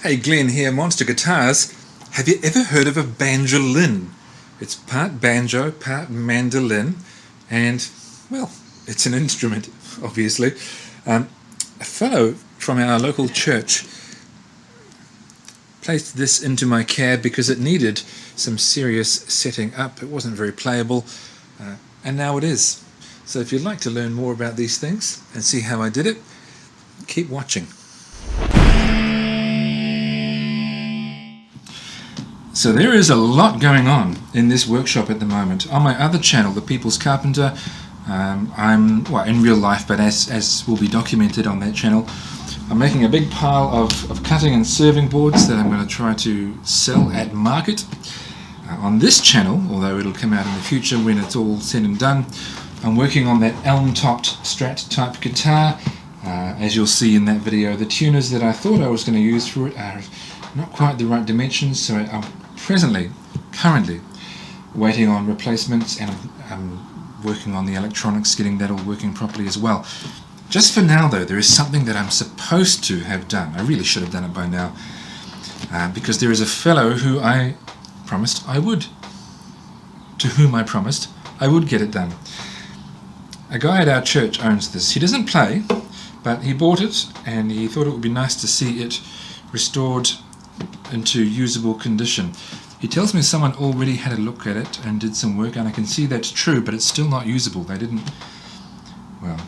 Hey, Glenn here, Monster Guitars. Have you ever heard of a banjolin? It's part banjo, part mandolin, and, well, it's an instrument, obviously. A fellow from our local church placed this into my cab because it needed some serious setting up. It wasn't very playable, and now it is. So if you'd like to learn more about these things and see how I did it, keep watching. So there is a lot going on in this workshop at the moment. On my other channel, The People's Carpenter, I'm, well, in real life, but as will be documented on that channel, I'm making a big pile of cutting and serving boards that I'm going to try to sell at market. On this channel, although it'll come out in the future when it's all said and done, I'm working on that elm-topped Strat type guitar. As you'll see in that video, the tuners that I thought I was going to use for it are not quite the right dimensions, so I'm currently waiting on replacements, and I'm working on the electronics, getting that all working properly as well. Just for now though, there is something that I'm supposed to have done. I really should have done it by now, because there is a fellow who I promised I would, to whom I promised I would get it done. A guy at our church owns this. He doesn't play, but he bought it and he thought it would be nice to see it restored into usable condition. He tells me someone already had a look at it and did some work, and I can see that's true, but it's still not usable. They didn't, well,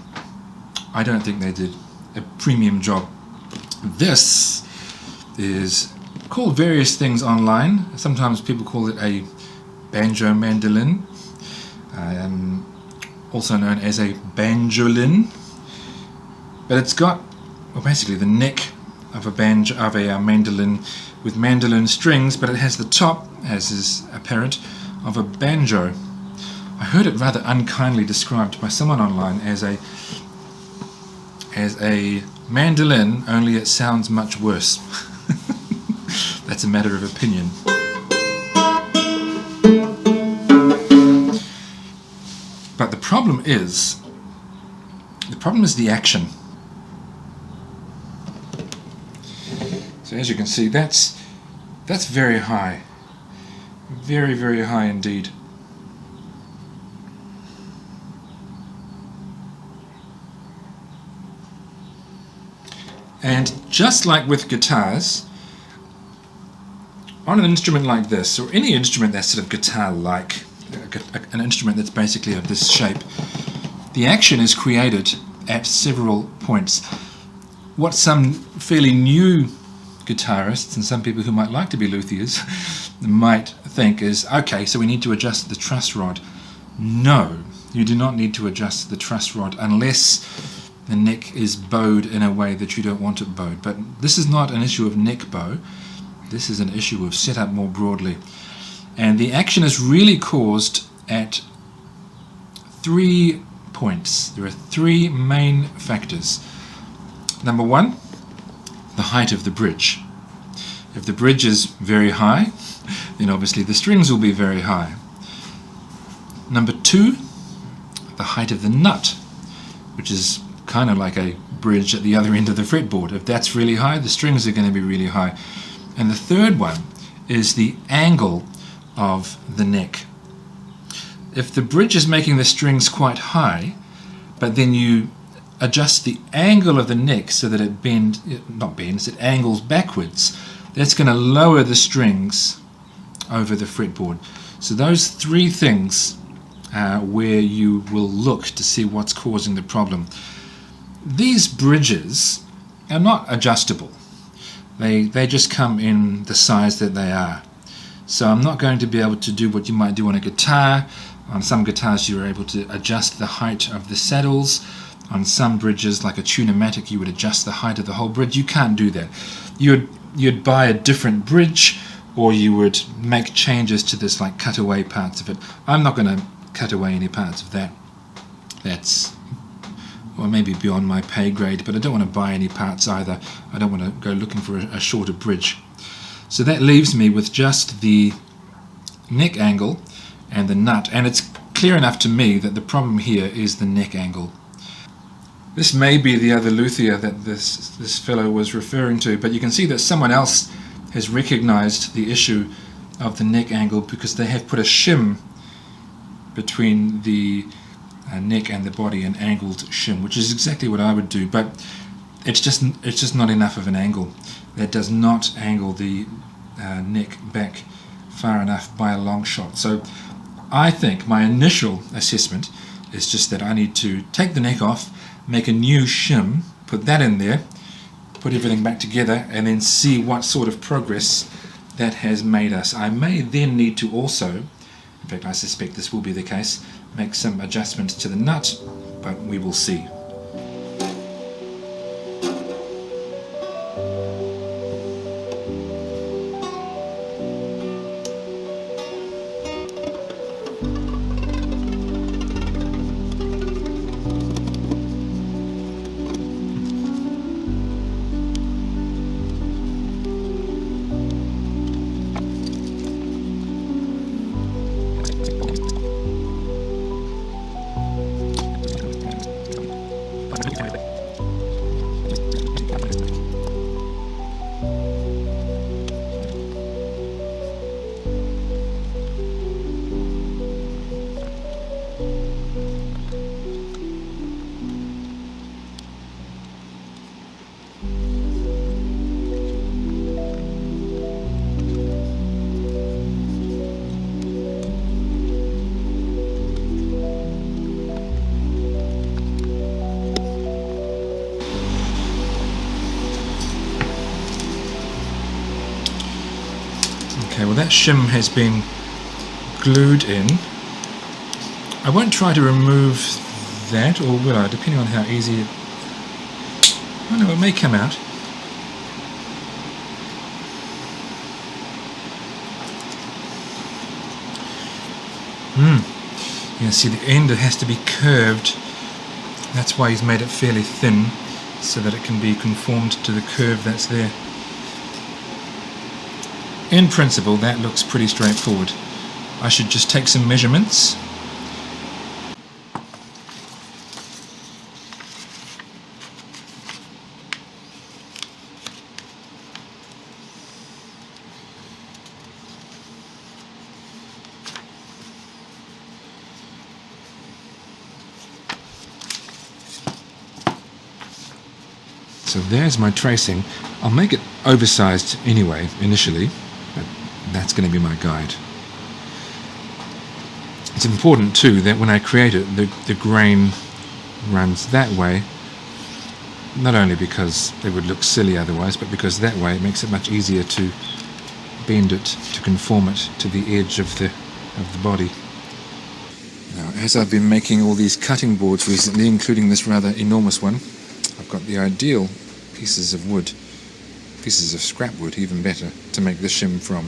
I don't think they did a premium job. This is called various things online. Sometimes people call it a banjo mandolin, also known as a banjolin, but it's got, well, basically the neck of a banjo, of a mandolin with mandolin strings, but it has the top, as is apparent, of a banjo. I heard it rather unkindly described by someone online as a mandolin, only it sounds much worse. That's a matter of opinion. But the problem is the action. So as you can see, that's very high. Very, very high indeed. And just like with guitars, on an instrument like this, or any instrument that's sort of guitar-like, an instrument that's basically of this shape, the action is created at several points. What some fairly new guitarists and some people who might like to be luthiers might think is, okay, so we need to adjust the truss rod. No, you do not need to adjust the truss rod unless the neck is bowed in a way that you don't want it bowed. But this is not an issue of neck bow, this is an issue of setup more broadly. And the action is really caused at 3 points. There are 3 main factors. Number 1, the height of the bridge. If the bridge is very high, then obviously the strings will be very high. Number 2, the height of the nut, which is kind of like a bridge at the other end of the fretboard. If that's really high, the strings are going to be really high. And the third one is the angle of the neck. If the bridge is making the strings quite high, but then you adjust the angle of the neck so that it angles backwards, that's going to lower the strings over the fretboard. So those 3 things are where you will look to see what's causing the problem. These bridges are not adjustable. They just come in the size that they are. So I'm not going to be able to do what you might do on a guitar. On some guitars you're able to adjust the height of the saddles. On some bridges, like a Tune-o-matic, you would adjust the height of the whole bridge. You can't do that. You'd buy a different bridge, or you would make changes to this, like cut away parts of it. I'm not going to cut away any parts of that. That's, well, maybe beyond my pay grade, but I don't want to buy any parts either. I don't want to go looking for a shorter bridge. So that leaves me with just the neck angle and the nut, and it's clear enough to me that the problem here is the neck angle. This may be the other luthier that this fellow was referring to, but you can see that someone else has recognized the issue of the neck angle because they have put a shim between the neck and the body, an angled shim, which is exactly what I would do, but it's just not enough of an angle. That does not angle the neck back far enough by a long shot. So I think my initial assessment is just that I need to take the neck off, make a new shim, put that in there, put everything back together, and then see what sort of progress that has made us. I may then need to also, in fact I suspect this will be the case, make some adjustments to the nut, but we will see. Okay, well that shim has been glued in. I won't try to remove that, or will I, depending on how easy it... Oh no, it may come out. You can see the end, it has to be curved. That's why he's made it fairly thin, so that it can be conformed to the curve that's there. In principle, that looks pretty straightforward. I should just take some measurements. So there's my tracing. I'll make it oversized anyway, initially, but that's going to be my guide. It's important too that when I create it, the grain runs that way, not only because it would look silly otherwise, but because that way it makes it much easier to bend it, to conform it to the edge of the body. Now, as I've been making all these cutting boards recently, including this rather enormous one, I've got the ideal pieces of wood, pieces of scrap wood even better, to make the shim from.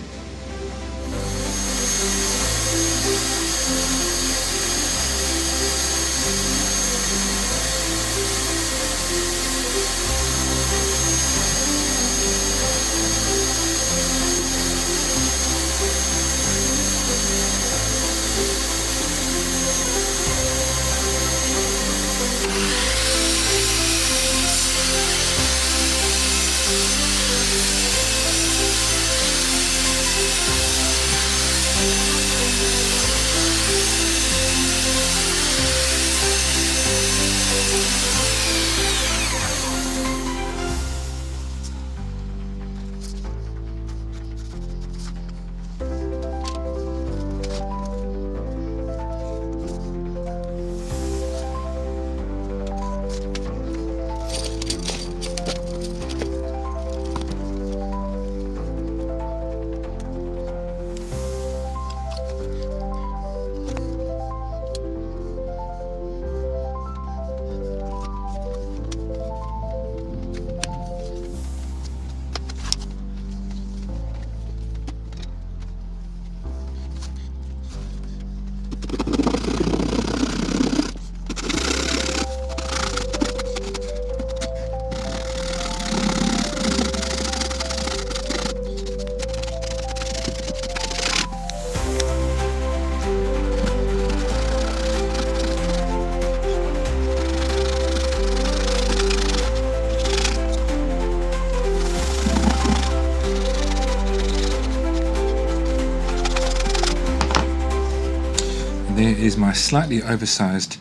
there is my slightly oversized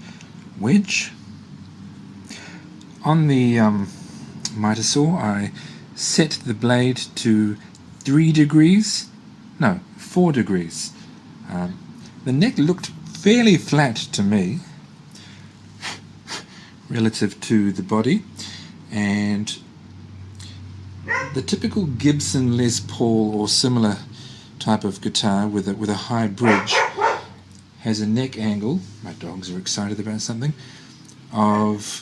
wedge. On the miter saw, I set the blade to 4 degrees. The neck looked fairly flat to me relative to the body, and the typical Gibson Les Paul or similar type of guitar with a high bridge has a neck angle, my dogs are excited about something, of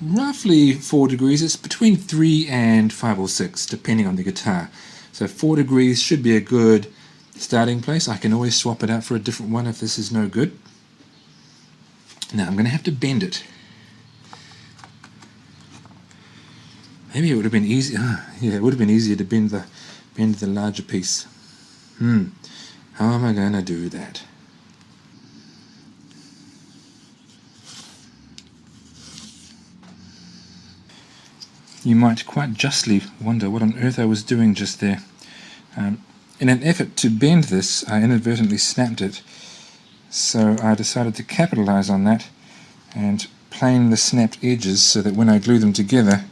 roughly 4 degrees. It's between 3 and 5 or 6 depending on the guitar. So 4 degrees should be a good starting place. I can always swap it out for a different one if this is no good. Now I'm going to have to bend it. Maybe it would have been easy. Yeah, it would have been easier to bend the larger piece. How am I going to do that? You might quite justly wonder what on earth I was doing just there. In an effort to bend this, I inadvertently snapped it, so I decided to capitalize on that and plane the snapped edges so that when I glue them together,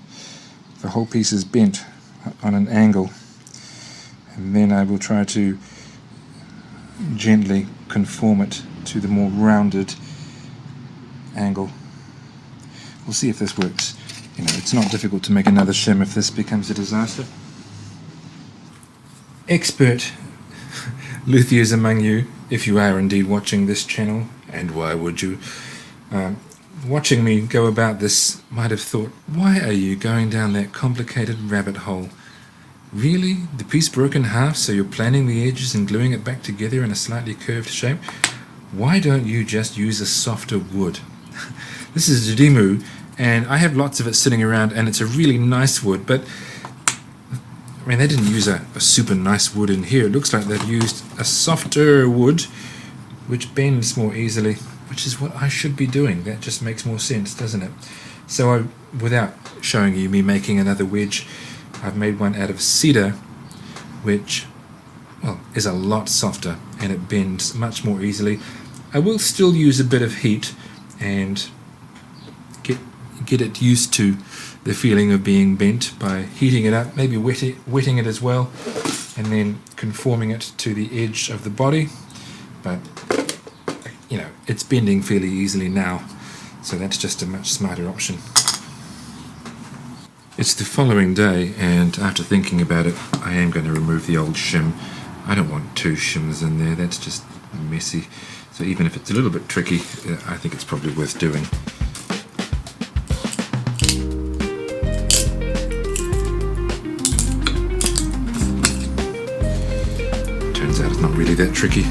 the whole piece is bent on an angle. And then I will try to gently conform it to the more rounded angle. We'll see if this works. You know, it's not difficult to make another shim if this becomes a disaster. Expert luthiers among you, if you are indeed watching this channel, and why would you? Watching me go about this might have thought, why are you going down that complicated rabbit hole? Really? The piece broke in half, so you're planing the edges and gluing it back together in a slightly curved shape? Why don't you just use a softer wood? This is Jedimu, and I have lots of it sitting around, and it's a really nice wood, but I mean, they didn't use a super nice wood in here. It looks like they've used a softer wood which bends more easily, which is what I should be doing. That just makes more sense, doesn't it? So without showing you me making another wedge, I've made one out of cedar, which, well, is a lot softer and it bends much more easily. I will still use a bit of heat and get it used to the feeling of being bent by heating it up, maybe wetting it as well, and then conforming it to the edge of the body. But you know, it's bending fairly easily now, so that's just a much smarter option. It's the following day, and after thinking about it, I am going to remove the old shim. I don't want 2 shims in there, that's just messy. So even if it's a little bit tricky, I think it's probably worth doing. Turns out it's not really that tricky.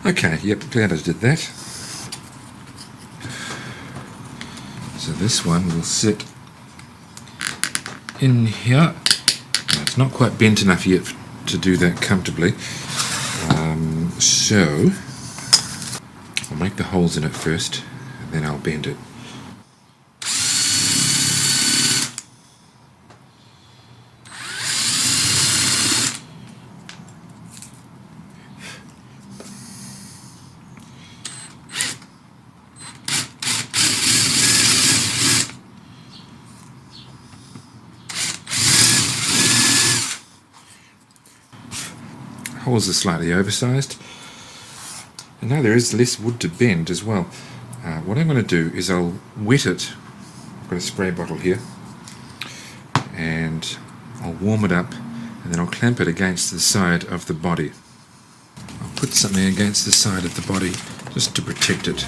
Okay, yep, glad I did that. So this one will sit in here. Now, it's not quite bent enough yet to do that comfortably. So I'll make the holes in it first, and then I'll bend it. Holes are slightly oversized, and now there is less wood to bend as well. What I'm going to do is I'll wet it. I've got a spray bottle here, and I'll warm it up, and then I'll clamp it against the side of the body. I'll put something against the side of the body just to protect it.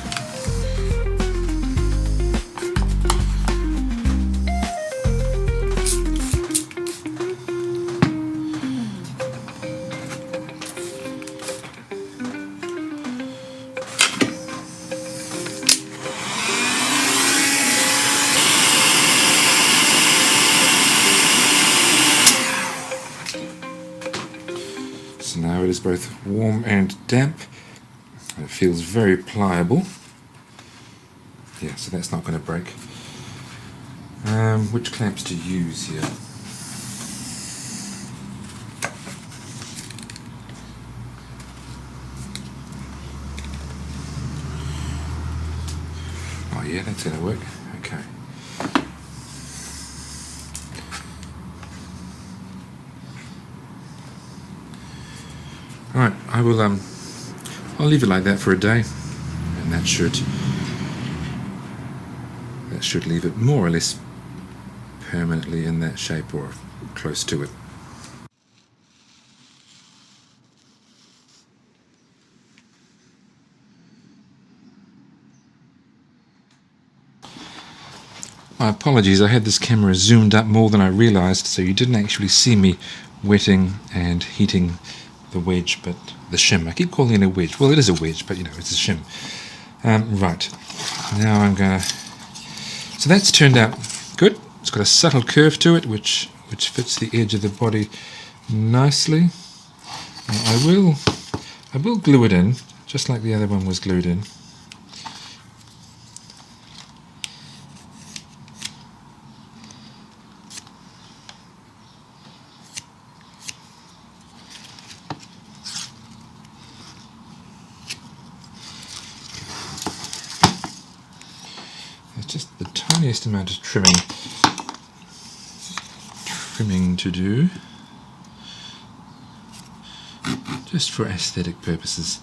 So now it is both warm and damp. And it feels very pliable. Yeah, so that's not going to break. Which clamps to use here? Oh yeah, that's going to work. Okay. Alright, I'll leave it like that for a day, and that should leave it more or less permanently in that shape or close to it. My apologies, I had this camera zoomed up more than I realised, so you didn't actually see me wetting and heating the wedge, but the shim. I keep calling it a wedge. Well, it is a wedge, but you know, it's a shim. Right, now I'm gonna... So that's turned out good. It's got a subtle curve to it, which fits the edge of the body nicely. I will glue it in, just like the other one was glued in. Just the tiniest amount of trimming to do, just for aesthetic purposes.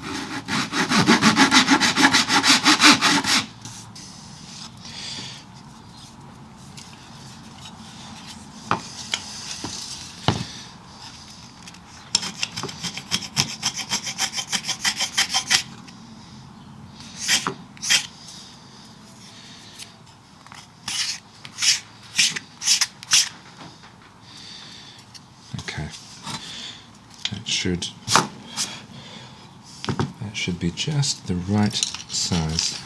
That should be just the right size.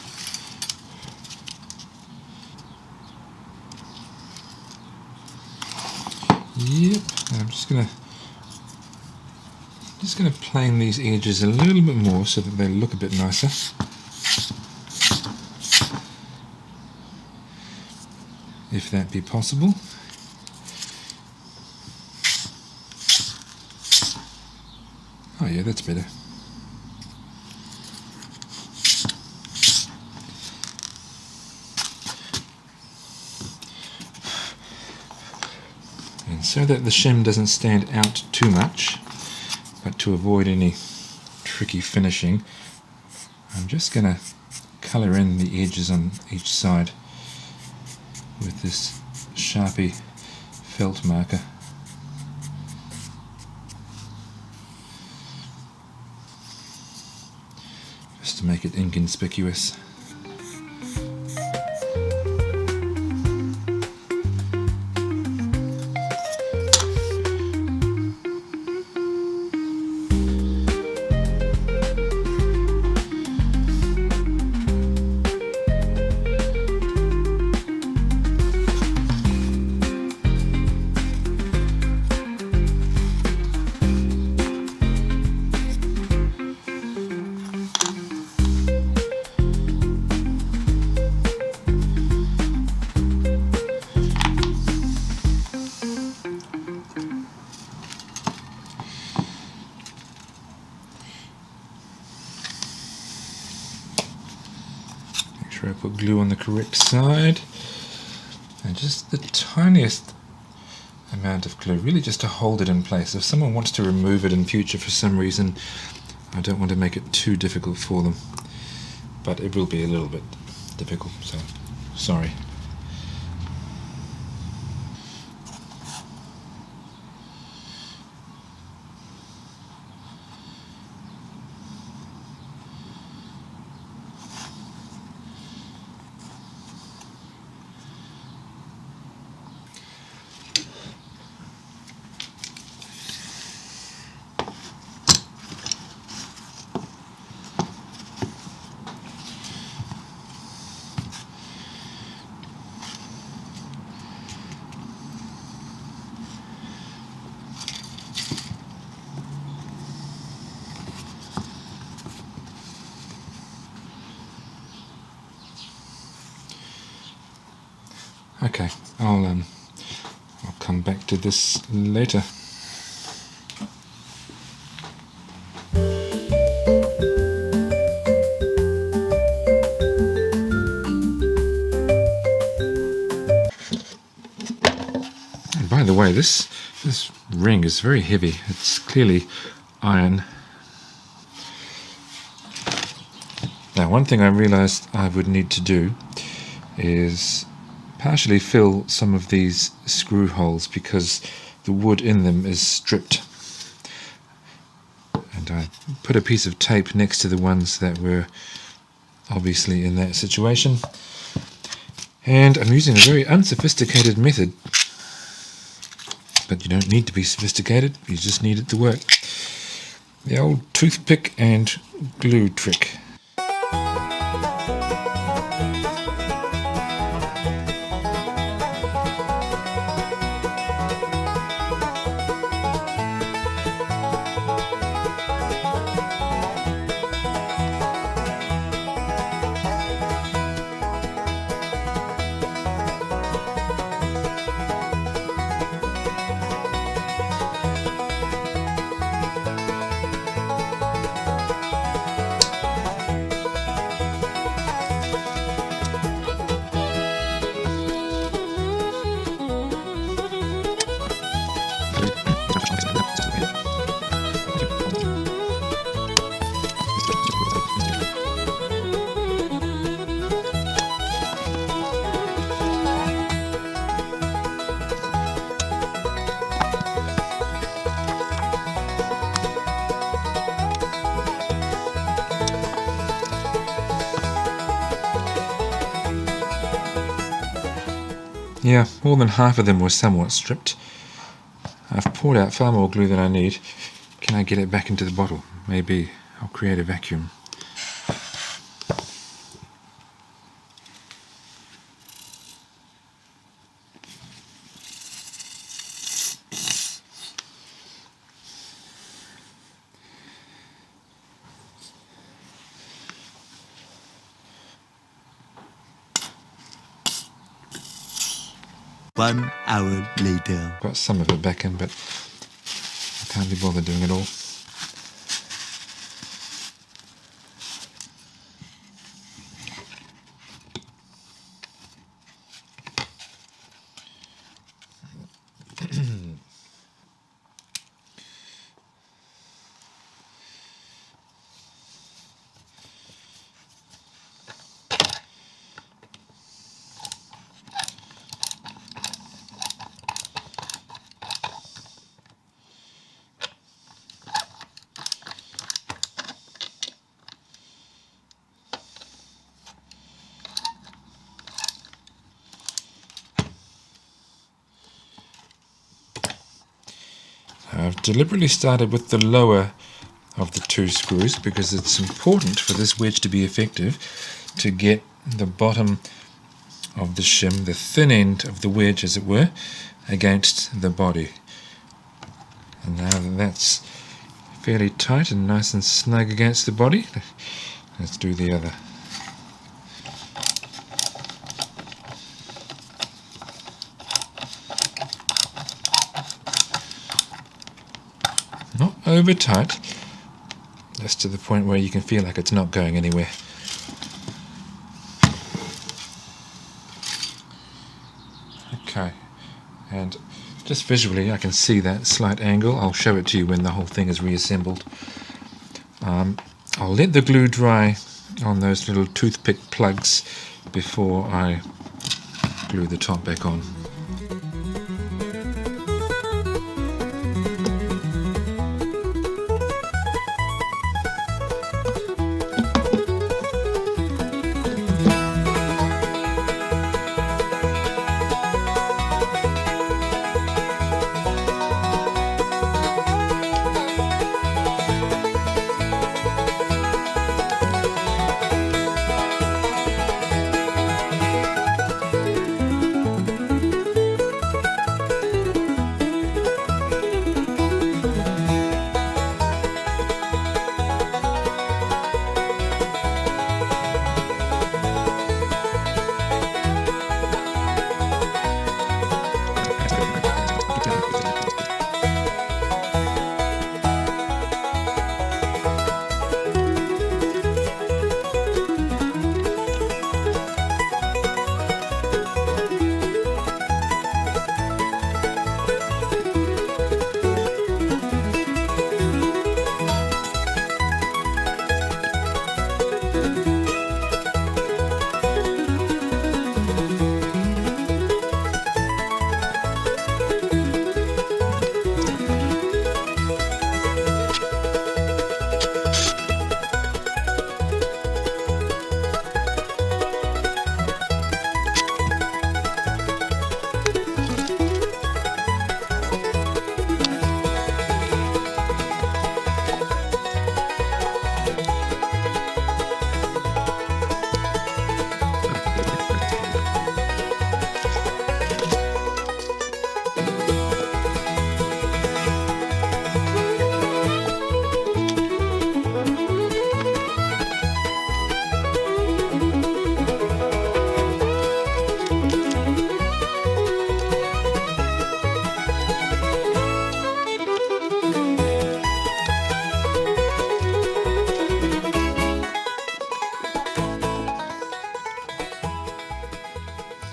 Yep, and I'm just gonna plane these edges a little bit more so that they look a bit nicer. If that be possible. Oh yeah, that's better. And so that the shim doesn't stand out too much, but to avoid any tricky finishing, I'm just going to colour in the edges on each side with this Sharpie felt marker. Just to make it inconspicuous. I put glue on the correct side, and just the tiniest amount of glue, really just to hold it in place. If someone wants to remove it in future for some reason, I don't want to make it too difficult for them, but it will be a little bit difficult, so sorry. Okay, I'll come back to this later. And by the way, this ring is very heavy. It's clearly iron. Now, one thing I realized I would need to do is partially fill some of these screw holes because the wood in them is stripped. And I put a piece of tape next to the ones that were obviously in that situation. And I'm using a very unsophisticated method. But you don't need to be sophisticated, you just need it to work. The old toothpick and glue trick. Yeah, more than half of them were somewhat stripped. I've poured out far more glue than I need. Can I get it back into the bottle? Maybe I'll create a vacuum. One hour later. Got some of it back in, but I can't be bothered doing it all. I've deliberately started with the lower of the two screws because it's important for this wedge to be effective to get the bottom of the shim, the thin end of the wedge as it were, against the body. And now that that's fairly tight and nice and snug against the body, let's do the other. Not over tight, just to the point where you can feel like it's not going anywhere. Okay, and just visually I can see that slight angle. I'll show it to you when the whole thing is reassembled. I'll let the glue dry on those little toothpick plugs before I glue the top back on.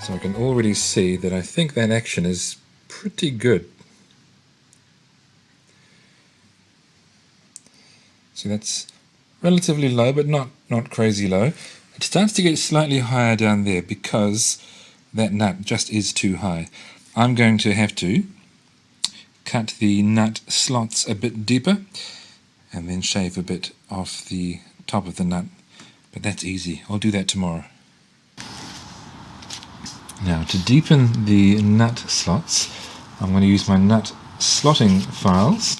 So I can already see that I think that action is pretty good. So that's relatively low, but not crazy low. It starts to get slightly higher down there because that nut just is too high. I'm going to have to cut the nut slots a bit deeper and then shave a bit off the top of the nut. But that's easy. I'll do that tomorrow. Now, to deepen the nut slots, I'm going to use my nut slotting files,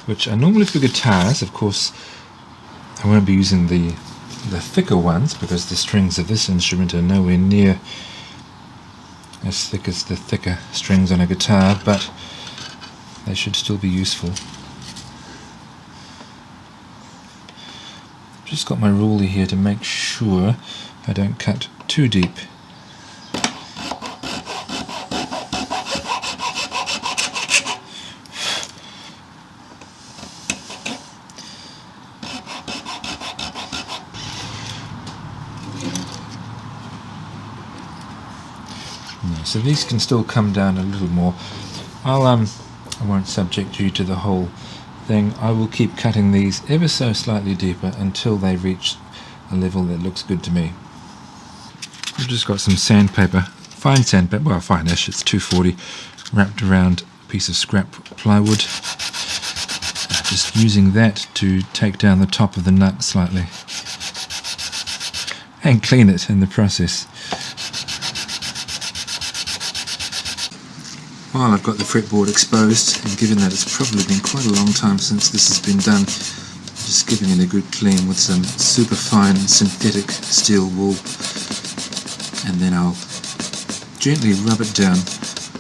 which are normally for guitars. Of course, I won't be using the thicker ones because the strings of this instrument are nowhere near as thick as the thicker strings on a guitar, but they should still be useful. Just got my ruler here to make sure I don't cut too deep. So these can still come down a little more. I won't subject you to the whole thing. I will keep cutting these ever so slightly deeper until they reach a level that looks good to me. I've just got some sandpaper, fine sandpaper, well fine-ish, it's 240, wrapped around a piece of scrap plywood. Just using that to take down the top of the nut slightly and clean it in the process. While I've got the fretboard exposed, and given that it's probably been quite a long time since this has been done, just giving it a good clean with some super fine synthetic steel wool, and then I'll gently rub it down,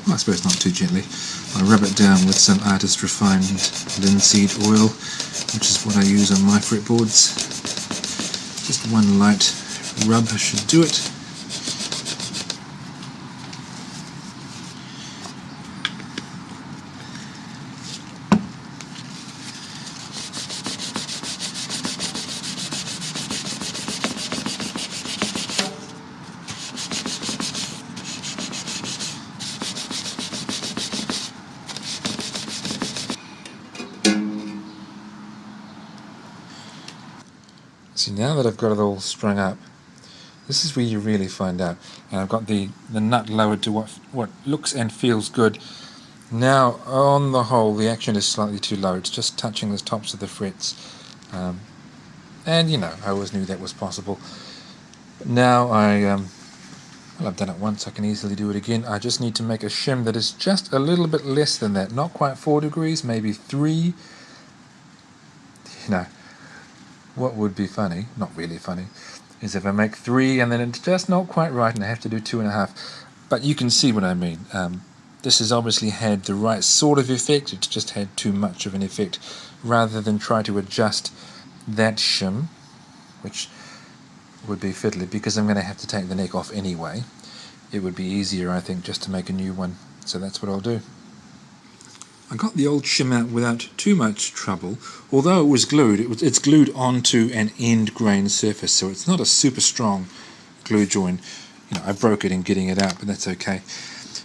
well, I suppose not too gently, I'll rub it down with some artist refined linseed oil, which is what I use on my fretboards. Just one light rub should do it. See, now that I've got it all strung up, this is where you really find out. And I've got the nut lowered to what looks and feels good. Now, on the whole, the action is slightly too low. It's just touching the tops of the frets. And, you know, I always knew that was possible. But now well, I've done it once, I can easily do it again. I just need to make a shim that is just a little bit less than that. Not quite 4 degrees, maybe 3. You know, what would be funny, not really funny, is if I make 3 and then it's just not quite right and I have to do 2.5. But you can see what I mean. This has obviously had the right sort of effect, it's just had too much of an effect, rather than try to adjust that shim, which would be fiddly because I'm going to have to take the neck off anyway. It would be easier, I think, just to make a new one, so that's what I'll do. I got the old shim out without too much trouble. Although it was glued, it's glued onto an end grain surface, so it's not a super strong glue joint. You know, I broke it in getting it out, but that's okay.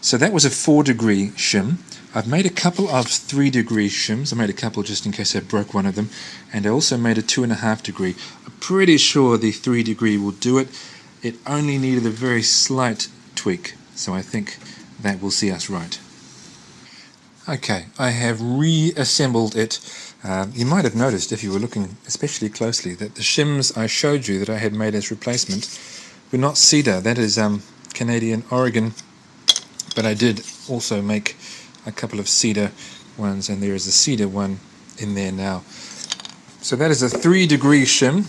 So that was a 4 degree shim. I've made a couple of 3 degree shims. I made a couple just in case I broke one of them, and I also made a 2.5 degree. I'm pretty sure the 3 degree will do it. It only needed a very slight tweak, so I think that will see us right. Okay, I have reassembled it. You might have noticed, if you were looking especially closely, that the shims I showed you that I had made as replacement were not cedar. That is Canadian Oregon, but I did also make a couple of cedar ones, and there is a cedar one in there now. So that is a 3 degree shim,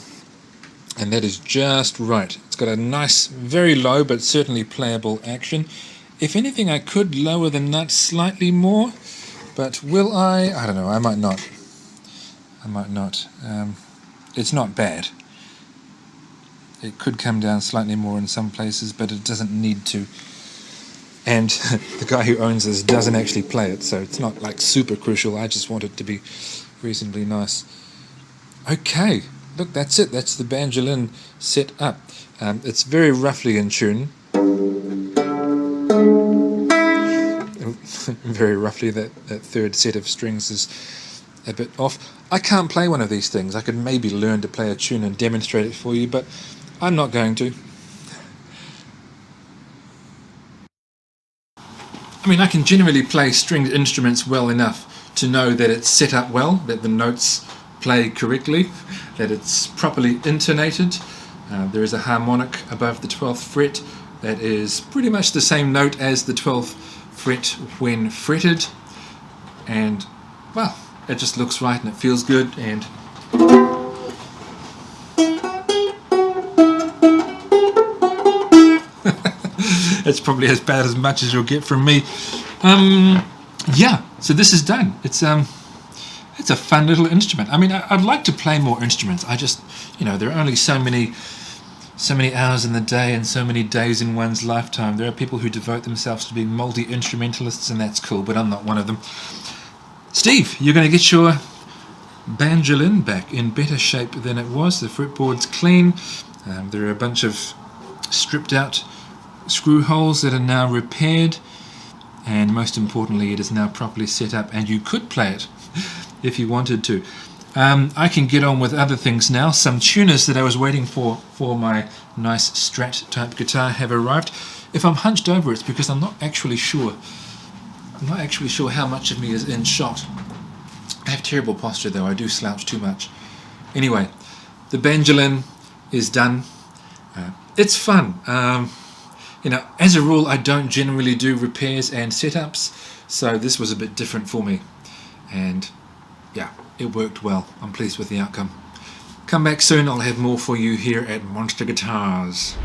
and that is just right. It's got a nice, very low but certainly playable action. If anything, I could lower the nut slightly more, but will I? I don't know, I might not. It's not bad. It could come down slightly more in some places, but it doesn't need to. And the guy who owns this doesn't actually play it, so it's not like super crucial. I just want it to be reasonably nice. Okay, look, that's it. That's the banjolin set up. It's very roughly in tune. very roughly that third set of strings is a bit off. I can't play one of these things. I could maybe learn to play a tune and demonstrate it for you, but I'm not going to. I mean, I can generally play stringed instruments well enough to know that it's set up well, that the notes play correctly, that it's properly intonated. There is a harmonic above the 12th fret that is pretty much the same note as the 12th fret when fretted, and well, it just looks right and it feels good, and it's probably as bad as much as you'll get from me. Yeah, so this is done. It's a fun little instrument. I mean, I'd like to play more instruments. I just, there are only so many hours in the day and so many days in one's lifetime. There are people who devote themselves to being multi-instrumentalists, and that's cool, but I'm not one of them. Steve, you're going to get your banjolin back in better shape than it was. The fretboard's clean. There are a bunch of stripped out screw holes that are now repaired, and most importantly, it is now properly set up, and you could play it if you wanted to. I can get on with other things now. Some tuners that I was waiting for my nice Strat type guitar have arrived. If I'm hunched over, it's because I'm not actually sure how much of me is in shot. I have terrible posture though. I do slouch too much. Anyway, the banjolin is done. It's fun. As a rule, I don't generally do repairs and setups, so this was a bit different for me, and yeah, it worked well. I'm pleased with the outcome. Come back soon. I'll have more for you here at Monster Guitars.